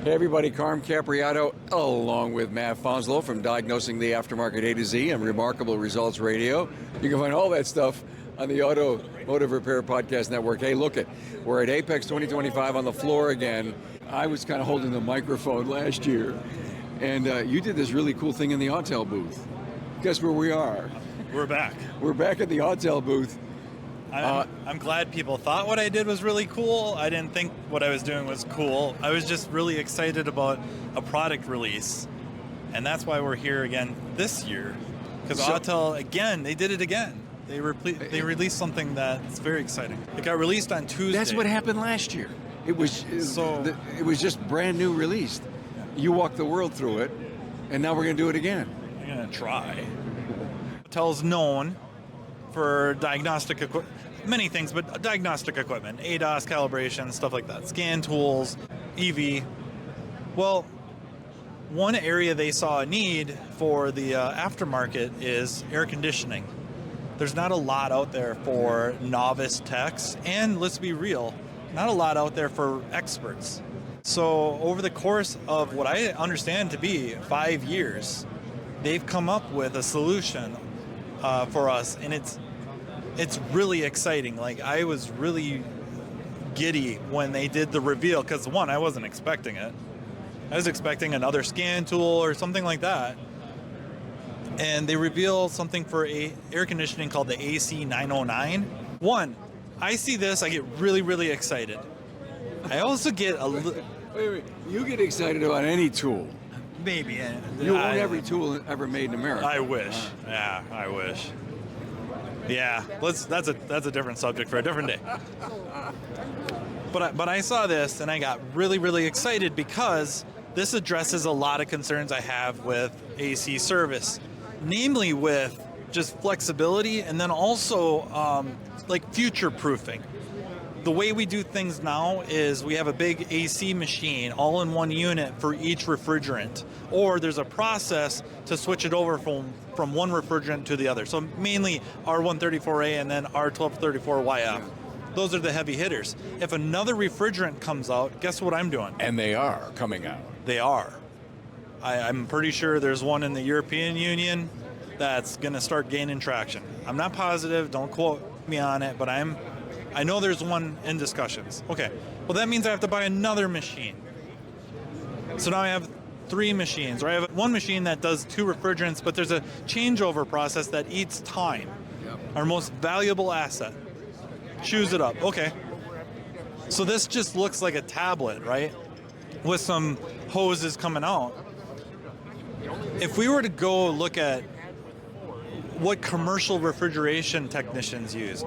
Hey everybody, Carm Capriotto along with Matt Fanslow from Diagnosing the Aftermarket A to Z and Remarkable Results Radio. You can find all that stuff on the Automotive Repair Podcast Network. Hey, look it, we're at AAPEX 2025 on the floor again. I was kind of holding the microphone last year, and you did this really cool thing in the Autel booth. Guess where we are? We're back. We're back at the Autel booth. I'm glad people thought what I did was really cool. I didn't think what I was doing was cool. I was just really excited about a product release. And that's why we're here again this year. Because Autel, again, they did it again. They released something that's very exciting. It got released on Tuesday. That's what happened last year. It was just brand new released. You walked the world through it, and now we're going to do it again. I'm going to try. Autel's known for diagnostic equipment, many things, but diagnostic equipment, ADAS calibration, stuff like that, scan tools, EV. Well, one area they saw a need for the aftermarket is air conditioning. There's not a lot out there for novice techs, and let's be real, not a lot out there for experts. So over the course of what I understand to be 5 years, they've come up with a solution for us, and it's really exciting. Like, I was really giddy when they did the reveal, because one, I wasn't expecting it. I was expecting another scan tool or something like that. And they reveal something for air conditioning called the AC909. One, I see this, I get really, really excited. I also get a little... Wait. You get excited about any tool. Maybe. You own every tool ever made in America. I wish. Yeah, I wish. Yeah, that's a different subject for a different day. But I saw this and I got really, really excited because this addresses a lot of concerns I have with AC service, namely with just flexibility and then also like future proofing. The way we do things now is we have a big AC machine all in one unit for each refrigerant, or there's a process to switch it over from one refrigerant to the other. So mainly R134A and then R1234YF. Those are the heavy hitters. If another refrigerant comes out, guess what I'm doing? And they are coming out. They are. I'm pretty sure there's one in the European Union that's going to start gaining traction. I'm not positive, don't quote me on it, but I know there's one in discussions. Okay, well that means I have to buy another machine. So now I have 3 machines, or I have one machine that does 2 refrigerants, but there's a changeover process that eats time. Yep. Our most valuable asset. Chews it up. Okay. So this just looks like a tablet, right? With some hoses coming out. If we were to go look at what commercial refrigeration technicians use,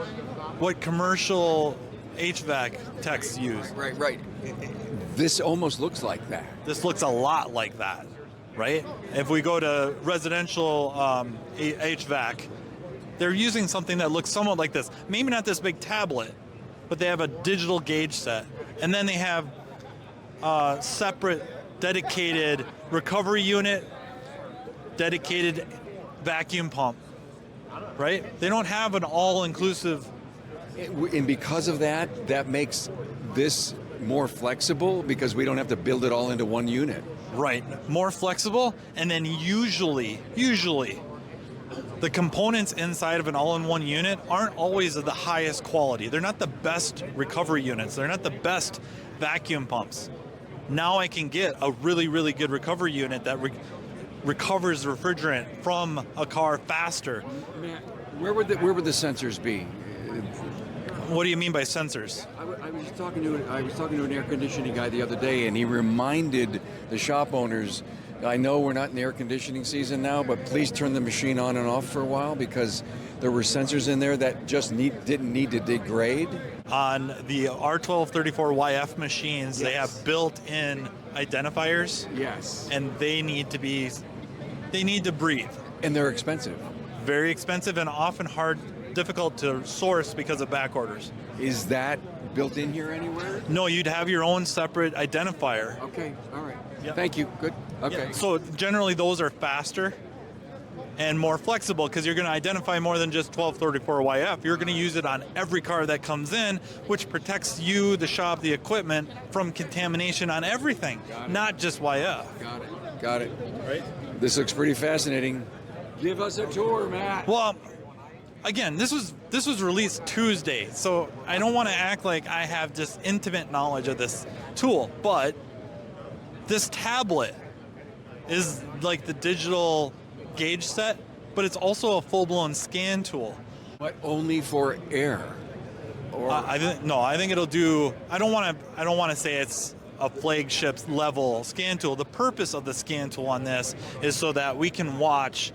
what commercial HVAC techs use. Right. This almost looks like that. This looks a lot like that, right? If we go to residential HVAC, they're using something that looks somewhat like this. Maybe not this big tablet, but they have a digital gauge set. And then they have a separate dedicated recovery unit, dedicated vacuum pump. Right? They don't have an all-inclusive... And because of that, that makes this more flexible because we don't have to build it all into one unit. Right. More flexible, and then usually, the components inside of an all-in-one unit aren't always of the highest quality. They're not the best recovery units. They're not the best vacuum pumps. Now I can get a really, really good recovery unit that recovers refrigerant from a car faster. Matt, where would the sensors be? What do you mean by sensors? I was talking to an air conditioning guy the other day, and he reminded the shop owners, I know we're not in air conditioning season now, but please turn the machine on and off for a while because there were sensors in there that just didn't need to degrade. On the R1234YF machines, yes. They have built-in identifiers. Yes. And they need to breathe. And they're expensive. Very expensive and often difficult to source because of back orders. Is that built in here anywhere? No, you'd have your own separate identifier. Okay, all right. Yep. Thank you. Good. Okay. Yeah. So generally those are faster. and more flexible because you're going to identify more than just 1234YF. You're going to use it on every car that comes in, which protects you, the shop, the equipment from contamination on everything, not just YF. Got it. Right? This looks pretty fascinating. Give us a tour, Matt. Well, again, this was released Tuesday, so I don't want to act like I have just intimate knowledge of this tool, but this tablet is like the digital gauge set, but it's also a full-blown scan tool. But only for air. Or I think it'll do. I don't want to say it's a flagship level scan tool. The purpose of the scan tool on this is so that we can watch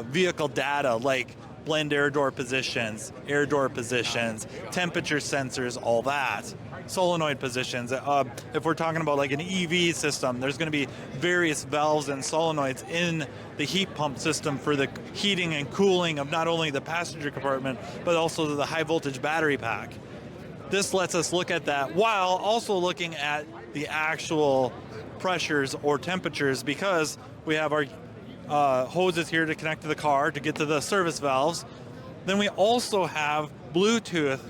vehicle data like blend air door positions, temperature sensors, all that. Solenoid positions. If we're talking about like an EV system, there's going to be various valves and solenoids in the heat pump system for the heating and cooling of not only the passenger compartment, but also the high voltage battery pack. This lets us look at that while also looking at the actual pressures or temperatures, because we have our hoses here to connect to the car to get to the service valves. Then we also have Bluetooth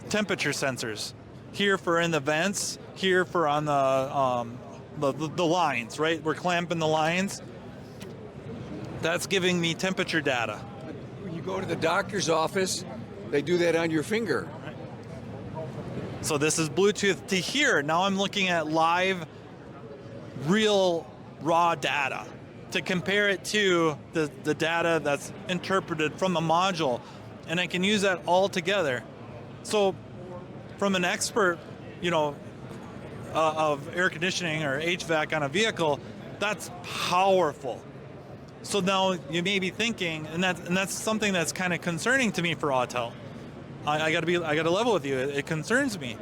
temperature sensors. Here for in the vents, here for on the lines, right? We're clamping the lines. That's giving me temperature data. when you go to the doctor's office, they do that on your finger. So this is Bluetooth to here. Now I'm looking at live, real, raw data to compare it to the data that's interpreted from the module. And I can use that all together. So from an expert, of air conditioning or HVAC on a vehicle, that's powerful. So now you may be thinking, and that's something that's kind of concerning to me for Autel. I got to level with you. It concerns me.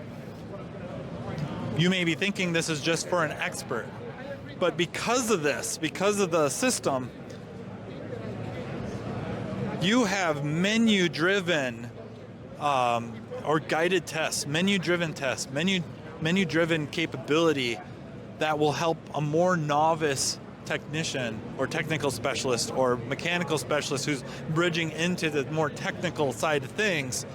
You may be thinking this is just for an expert, but because of this, because of the system, you have menu-driven or guided tests, menu-driven tests, menu-driven capability that will help a more novice technician or technical specialist or mechanical specialist who's bridging into the more technical side of things.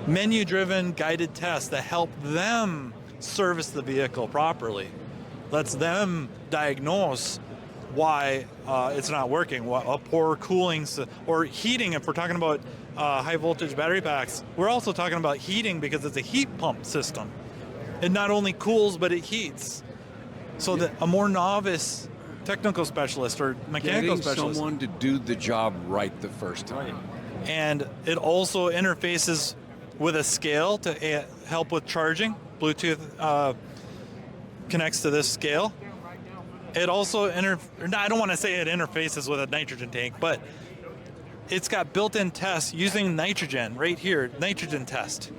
Menu-driven guided tests that help them service the vehicle properly, lets them diagnose why it's not working, a poor cooling or heating. If we're talking about high voltage battery packs, we're also talking about heating because it's a heat pump system. It not only cools, but it heats. So that a more novice technical specialist or mechanical specialist, someone to do the job right the first time. Right. And it also interfaces with a scale to help with charging. Bluetooth connects to this scale. It also I don't want to say it interfaces with a nitrogen tank, but it's got built-in tests using nitrogen right here, nitrogen test.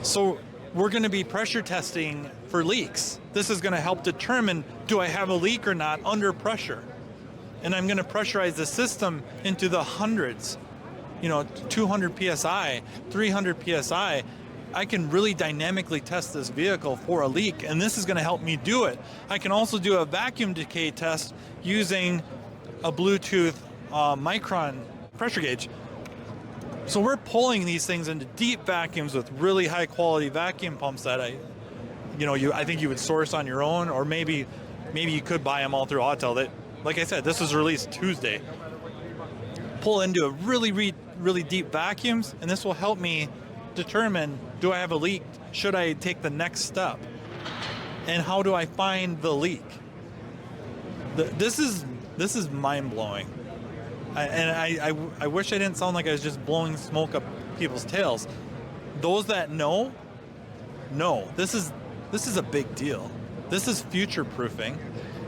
So we're going to be pressure testing for leaks. This is going to help determine, do I have a leak or not under pressure? And I'm going to pressurize the system into the hundreds, 200 PSI, 300 PSI. I can really dynamically test this vehicle for a leak, and this is going to help me do it. I can also do a vacuum decay test using a Bluetooth micron pressure gauge. So we're pulling these things into deep vacuums with really high quality vacuum pumps that I think you would source on your own, or maybe you could buy them all through Autel. That, like I said, this was released Tuesday. Pull into a really deep vacuums, and this will help me determine, do I have a leak? Should I take the next step? And how do I find the leak? This is mind-blowing. I wish I didn't sound like I was just blowing smoke up people's tails. Those that know, this is a big deal. This is future-proofing.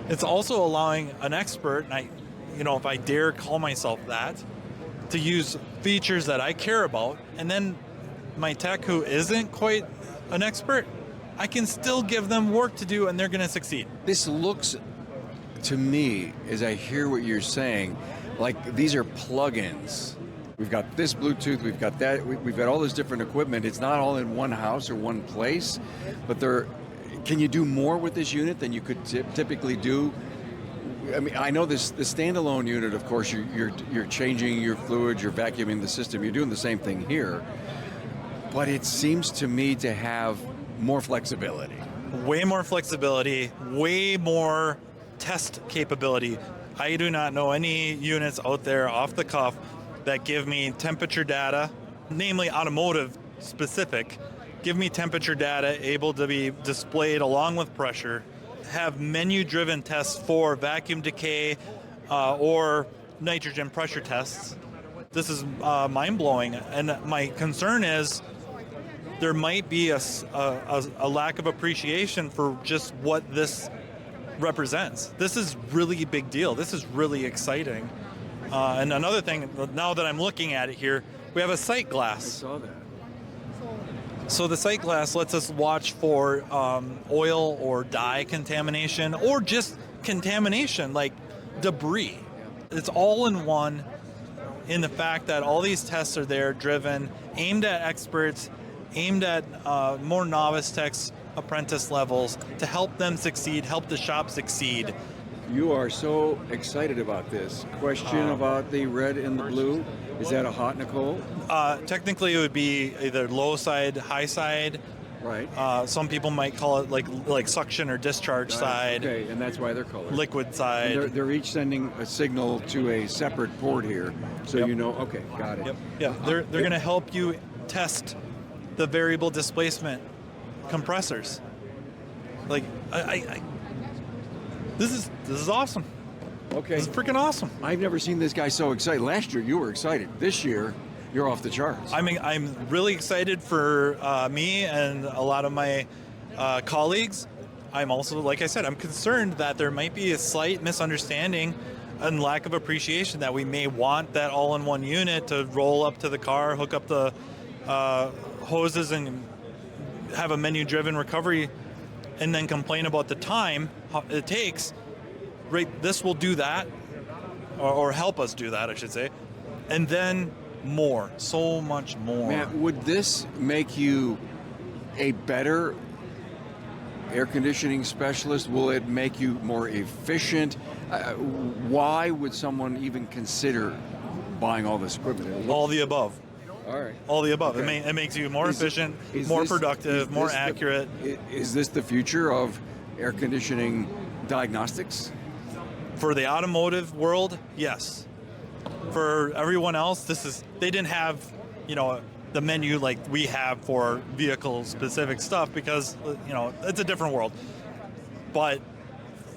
It's also allowing an expert, and if I dare call myself that, to use features that I care about, and then my tech who isn't quite an expert, I can still give them work to do, and they're going to succeed. This looks to me, as I hear what you're saying, like these are plugins. We've got this Bluetooth, we've got that, we've got all this different equipment. It's not all in one house or one place, but can you do more with this unit than you could typically do I mean, I know the standalone unit, of course, you're changing your fluids, you're vacuuming the system, you're doing the same thing here, but it seems to me to have more flexibility. Way more flexibility, way more test capability. I do not know any units out there off the cuff that give me temperature data, namely automotive specific, give me temperature data able to be displayed along with pressure, have menu-driven tests for vacuum decay or nitrogen pressure tests. This is mind-blowing, and my concern is there might be a lack of appreciation for just what this represents. This is really a big deal. This is really exciting. And another thing, now that I'm looking at it here, we have a sight glass. I saw that. So the sight glass lets us watch for oil or dye contamination or just contamination like debris. It's all in one in the fact that all these tests are there driven, aimed at experts, aimed at more novice techs, apprentice levels to help them succeed, help the shop succeed. You are so excited about this. Question about the red and the blue. Is that a hot and a cold? Technically, it would be either low side, high side. Right. Some people might call it like suction or discharge side. Okay, and that's why they're colored. Liquid side. They're each sending a signal to a separate port here, so Yep. you know. Okay, got it. Yep. Yeah. They're going to help you test the variable displacement compressors. Like this is awesome. Okay. This is freaking awesome. I've never seen this guy so excited. Last year you were excited. This year you're off the charts. I mean, I'm really excited for me and a lot of my colleagues. I'm also, like I said, I'm concerned that there might be a slight misunderstanding and lack of appreciation that we may want that all-in-one unit to roll up to the car, hook up the hoses and have a menu-driven recovery and then complain about the time it takes. Right, this will do that, or help us do that, I should say. And then more, so much more. Matt, would this make you a better air conditioning specialist? Will it make you more efficient? Why would someone even consider buying all this equipment? All the above. All right. All the above. Okay. It makes you more efficient, Is more this- productive, is more this accurate. Is this the future of air conditioning diagnostics? For the automotive world, yes. For everyone else, they didn't have, the menu like we have for vehicle specific stuff because, it's a different world. But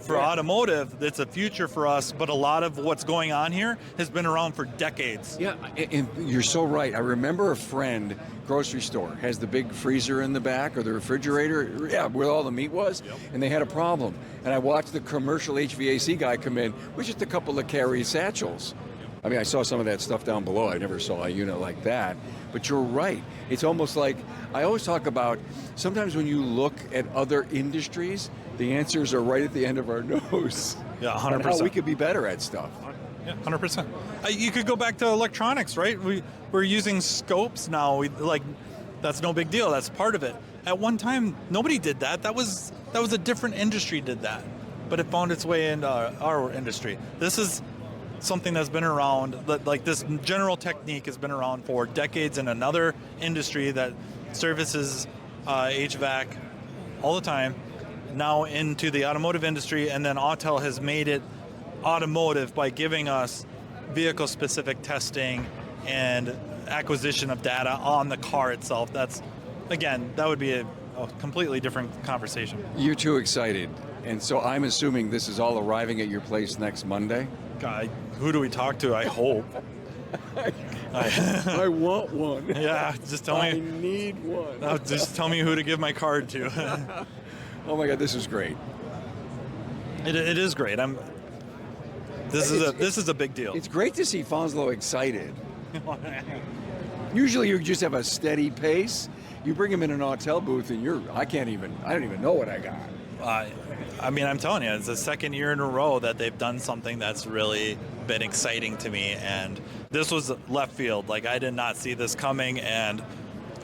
for automotive, it's a future for us, but a lot of what's going on here has been around for decades. Yeah, and you're so right. I remember a friend, grocery store, has the big freezer in the back or the refrigerator, where all the meat was, and they had a problem. And I watched the commercial HVAC guy come in with just a couple of carry satchels. I mean, I saw some of that stuff down below. I never saw a unit like that. But you're right. It's almost like, I always talk about, sometimes when you look at other industries, the answers are right at the end of our nose. Yeah, on 100%. how we could be better at stuff. Yeah, 100%. You could go back to electronics, right? We're using scopes now. That's no big deal. That's part of it. At one time, nobody did that. That was a different industry did that, but it found its way into our industry. This is something that's been around. Like this general technique has been around for decades in another industry that services HVAC all the time. Now into the automotive industry, and then Autel has made it automotive by giving us vehicle-specific testing and acquisition of data on the car itself. That would be a completely different conversation. You're too excited. And so I'm assuming this is all arriving at your place next Monday? God, who do we talk to? I hope. I want one. Yeah, just tell me. I need one. Just tell me who to give my card to. Oh my God, this is great. It is great. This is a big deal. It's great to see Fanslow excited. Usually you just have a steady pace. You bring him in an Autel booth and I don't even know what I got. I'm telling you, it's the second year in a row that they've done something that's really been exciting to me, and this was left field. Like, I did not see this coming, and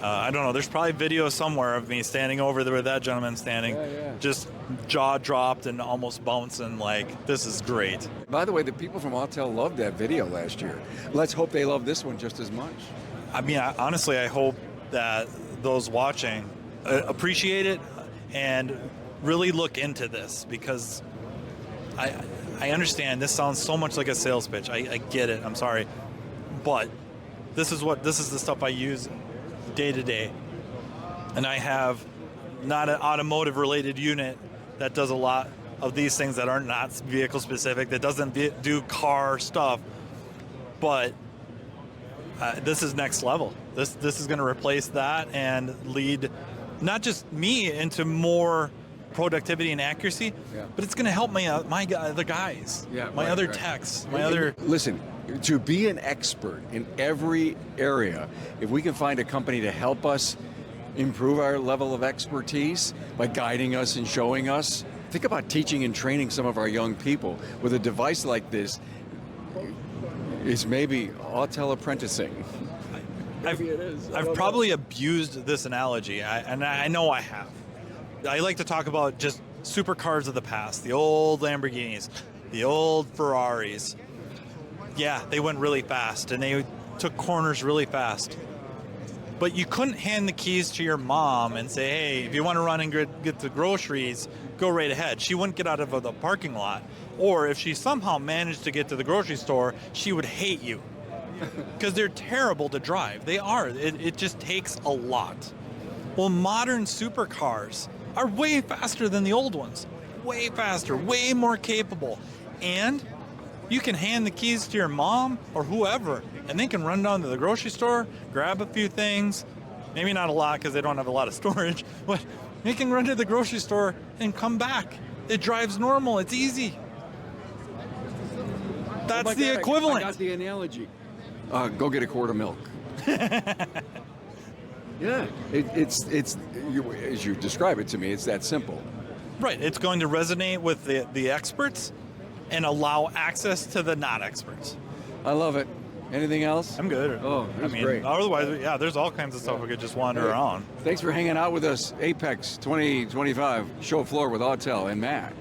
I don't know. There's probably video somewhere of me standing over there with that gentleman standing, just jaw dropped and almost bouncing like, this is great. By the way, the people from Autel loved that video last year. Let's hope they love this one just as much. I mean, honestly, I hope that those watching appreciate it and really look into this, because I understand this sounds so much like a sales pitch. I get it. I'm sorry. But this is the stuff I use day to day. And I have not an automotive related unit that does a lot of these things that are not vehicle specific, that doesn't do car stuff. But this is next level. This is going to replace that and lead not just me into more productivity and accuracy, but it's going to help my the guys, my other techs, my other. Listen, to be an expert in every area, if we can find a company to help us improve our level of expertise by guiding us and showing us. Think about teaching and training some of our young people with a device like this. Is maybe Autel apprenticing. I've probably abused this analogy, and I know I have. I like to talk about just supercars of the past, the old Lamborghinis, the old Ferraris. Yeah, they went really fast, and they took corners really fast. But you couldn't hand the keys to your mom and say, hey, if you want to run and get the groceries, go right ahead. She wouldn't get out of the parking lot. Or if she somehow managed to get to the grocery store, she would hate you. Because they're terrible to drive. They are. It just takes a lot. Well, modern supercars are way faster than the old ones. Way faster, way more capable. And you can hand the keys to your mom or whoever, and they can run down to the grocery store, grab a few things, maybe not a lot because they don't have a lot of storage, but they can run to the grocery store and come back. It drives normal. It's easy. That's the equivalent. I got the analogy. Go get a quart of milk. Yeah, it's as you describe it to me, it's that simple. Right. It's going to resonate with the experts and allow access to the not experts. I love it. Anything else? I'm good. Oh, that's great. Otherwise, yeah, there's all kinds of stuff we could just wander around. Thanks for hanging out with us. AAPEX 2025 show floor with Autel and Matt.